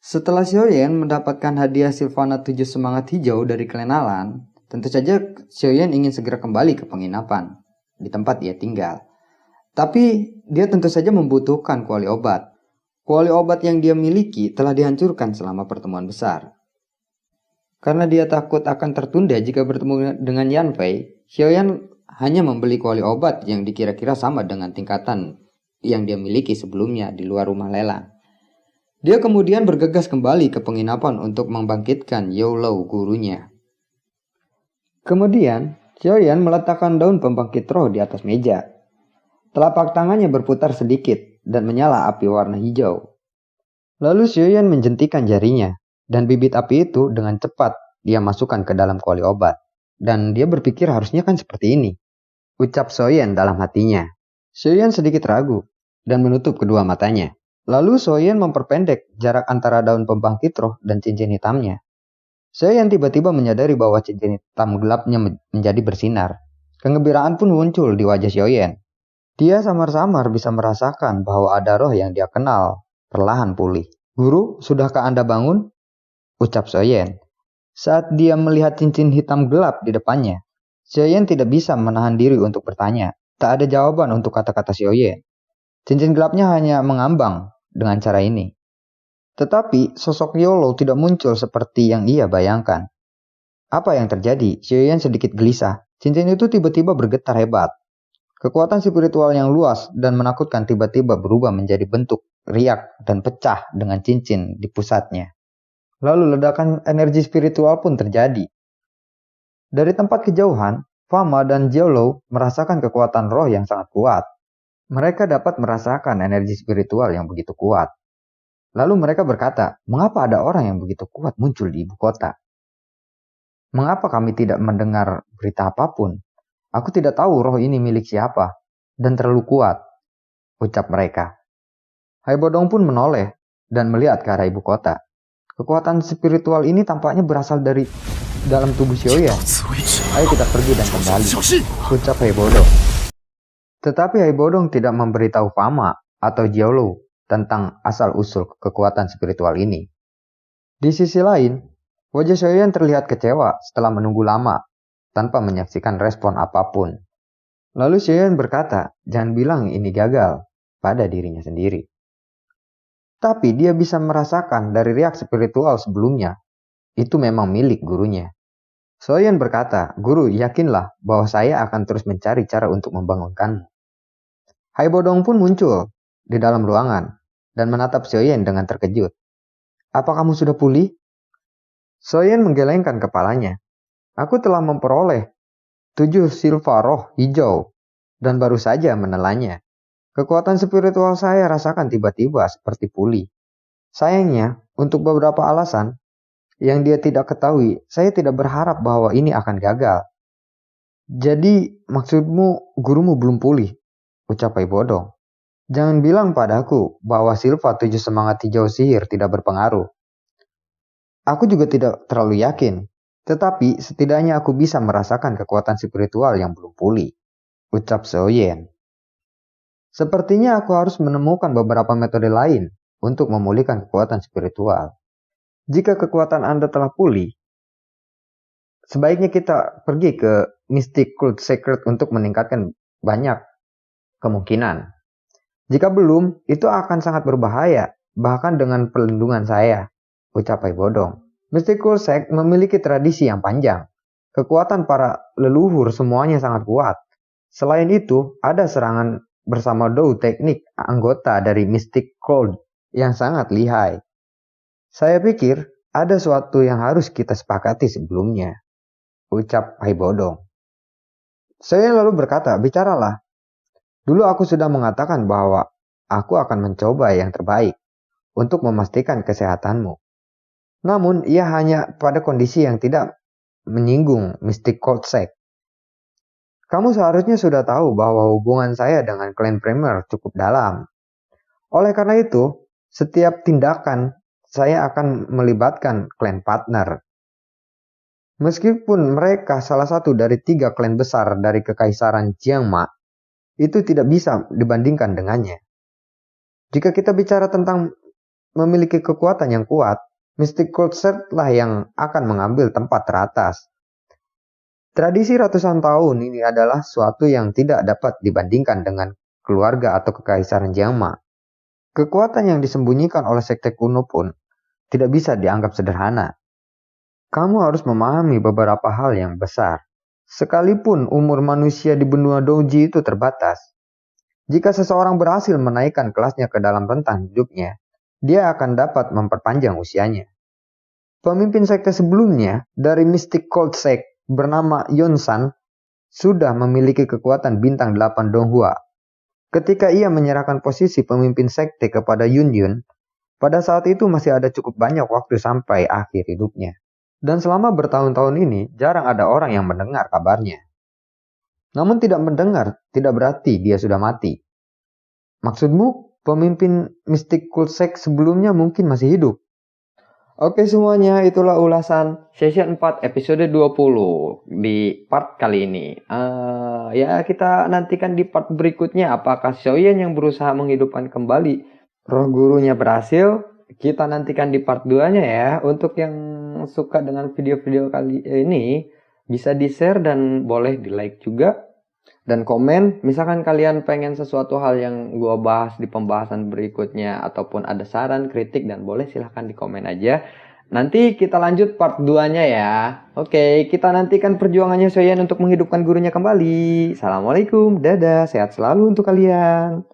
Setelah Xiaoyan mendapatkan hadiah Sylvana 7 semangat hijau dari klan Alan, tentu saja Xiaoyan ingin segera kembali ke penginapan di tempat ia tinggal. Tapi dia tentu saja membutuhkan kuali obat. Kuali obat yang dia miliki telah dihancurkan selama pertemuan besar. Karena dia takut akan tertunda jika bertemu dengan Yan Fei, Xiaoyan hanya membeli kuali obat yang dikira-kira sama dengan tingkatan yang dia miliki sebelumnya di luar rumah lelang. Dia kemudian bergegas kembali ke penginapan untuk membangkitkan Youlou gurunya. Kemudian, Xiaoyan meletakkan daun pembangkit roh di atas meja. Telapak tangannya berputar sedikit dan menyala api warna hijau. Lalu Xiaoyan menjentikan jarinya, dan bibit api itu dengan cepat dia masukkan ke dalam kuali obat. Dan dia berpikir harusnya kan seperti ini, ucap Xiaoyan dalam hatinya. Xiaoyan sedikit ragu dan menutup kedua matanya. Lalu Xiaoyan memperpendek jarak antara daun pembangkit roh dan cincin hitamnya. Xiaoyan tiba-tiba menyadari bahwa cincin hitam gelapnya menjadi bersinar. Kegembiraan pun muncul di wajah Xiaoyan. Dia samar-samar bisa merasakan bahwa ada roh yang dia kenal perlahan pulih. "Guru, sudahkah Anda bangun?" ucap Xiaoyan. Saat dia melihat cincin hitam gelap di depannya, Xiaoyan tidak bisa menahan diri untuk bertanya. Tak ada jawaban untuk kata-kata Xiaoyan. Cincin gelapnya hanya mengambang dengan cara ini. Tetapi sosok Youlou tidak muncul seperti yang ia bayangkan. Apa yang terjadi? Xiaoyan sedikit gelisah. Cincin itu tiba-tiba bergetar hebat. Kekuatan spiritual yang luas dan menakutkan tiba-tiba berubah menjadi bentuk riak dan pecah dengan cincin di pusatnya. Lalu ledakan energi spiritual pun terjadi. Dari tempat kejauhan, Fama dan Youlou merasakan kekuatan roh yang sangat kuat. Mereka dapat merasakan energi spiritual yang begitu kuat. Lalu mereka berkata, "Mengapa ada orang yang begitu kuat muncul di ibu kota? Mengapa kami tidak mendengar berita apapun? Aku tidak tahu roh ini milik siapa dan terlalu kuat," ucap mereka. Hai Bodong pun menoleh dan melihat ke arah ibu kota. Kekuatan spiritual ini tampaknya berasal dari dalam tubuh Xiaoyan. "Ayo kita pergi dan kembali," ucap Hai Bodong. Tetapi Hai Bodong tidak memberitahu Fama atau Youlou tentang asal-usul kekuatan spiritual ini. Di sisi lain, wajah Xiaoyan terlihat kecewa setelah menunggu lama, tanpa menyaksikan respon apapun. Lalu Xiaoyan berkata, "Jangan bilang ini gagal pada dirinya sendiri." Tapi dia bisa merasakan dari riak spiritual sebelumnya, itu memang milik gurunya. Xiaoyan berkata, "Guru, yakinlah bahwa saya akan terus mencari cara untuk membangunkanmu." Hai Bodong pun muncul di dalam ruangan dan menatap Xiaoyan dengan terkejut. "Apa kamu sudah pulih?" Xiaoyan menggelengkan kepalanya. "Aku telah memperoleh 7 silva roh hijau dan baru saja menelannya. Kekuatan spiritual saya rasakan tiba-tiba seperti pulih. Sayangnya, untuk beberapa alasan yang dia tidak ketahui, saya tidak berharap bahwa ini akan gagal." "Jadi, maksudmu gurumu belum pulih?" ucap Hai Bodong. "Jangan bilang padaku bahwa Silva 7 semangat hijau sihir tidak berpengaruh." "Aku juga tidak terlalu yakin, tetapi setidaknya aku bisa merasakan kekuatan spiritual yang belum pulih," ucap Xiaoyan. "Sepertinya aku harus menemukan beberapa metode lain untuk memulihkan kekuatan spiritual. Jika kekuatan Anda telah pulih, sebaiknya kita pergi ke Mystic Cult Secret untuk meningkatkan banyak kemungkinan. Jika belum, itu akan sangat berbahaya, bahkan dengan perlindungan saya," ucap Hai Bodong. Mystic Cult Sect memiliki tradisi yang panjang. Kekuatan para leluhur semuanya sangat kuat. Selain itu, ada serangan bersama Dou teknik anggota dari Mystic Cult yang sangat lihai. Saya pikir ada sesuatu yang harus kita sepakati sebelumnya, ucap Hai Bodong. Saya lalu berkata, "Bicaralah. Dulu aku sudah mengatakan bahwa aku akan mencoba yang terbaik untuk memastikan kesehatanmu. Namun, ia hanya pada kondisi yang tidak menyinggung Mystic Cult Sect. Kamu seharusnya sudah tahu bahwa hubungan saya dengan klan Premier cukup dalam. Oleh karena itu, setiap tindakan saya akan melibatkan klan partner. Meskipun mereka salah satu dari 3 klan besar dari Kekaisaran Jiangma, itu tidak bisa dibandingkan dengannya. Jika kita bicara tentang memiliki kekuatan yang kuat, Mystic Cold Sect lah yang akan mengambil tempat teratas. Tradisi ratusan tahun ini adalah suatu yang tidak dapat dibandingkan dengan keluarga atau kekaisaran Jiangma. Kekuatan yang disembunyikan oleh sekte kuno pun tidak bisa dianggap sederhana. Kamu harus memahami beberapa hal yang besar. Sekalipun umur manusia di benua Douji itu terbatas, jika seseorang berhasil menaikkan kelasnya ke dalam rentang hidupnya, dia akan dapat memperpanjang usianya. Pemimpin sekte sebelumnya dari Mystic Cold Sect bernama Yonsan sudah memiliki kekuatan bintang 8 Donghua. Ketika ia menyerahkan posisi pemimpin sekte kepada Yun Yun, pada saat itu masih ada cukup banyak waktu sampai akhir hidupnya. Dan selama bertahun-tahun ini, jarang ada orang yang mendengar kabarnya. Namun tidak mendengar tidak berarti dia sudah mati. Maksudmu, pemimpin Mystic Cold Sect sebelumnya mungkin masih hidup? Oke semuanya, itulah ulasan session 4 episode 20 di part kali ini. Ya kita nantikan di part berikutnya apakah Xiaoyan yang berusaha menghidupkan kembali roh gurunya berhasil. Kita nantikan di part 2-nya ya. Untuk yang suka dengan video-video kali ini, bisa di-share dan boleh di-like juga. Dan komen, misalkan kalian pengen sesuatu hal yang gue bahas di pembahasan berikutnya, ataupun ada saran, kritik, dan boleh silahkan di komen aja. Nanti kita lanjut part 2-nya ya. Oke, kita nantikan perjuangannya Xiaoyan untuk menghidupkan gurunya kembali. Assalamualaikum, dadah, sehat selalu untuk kalian.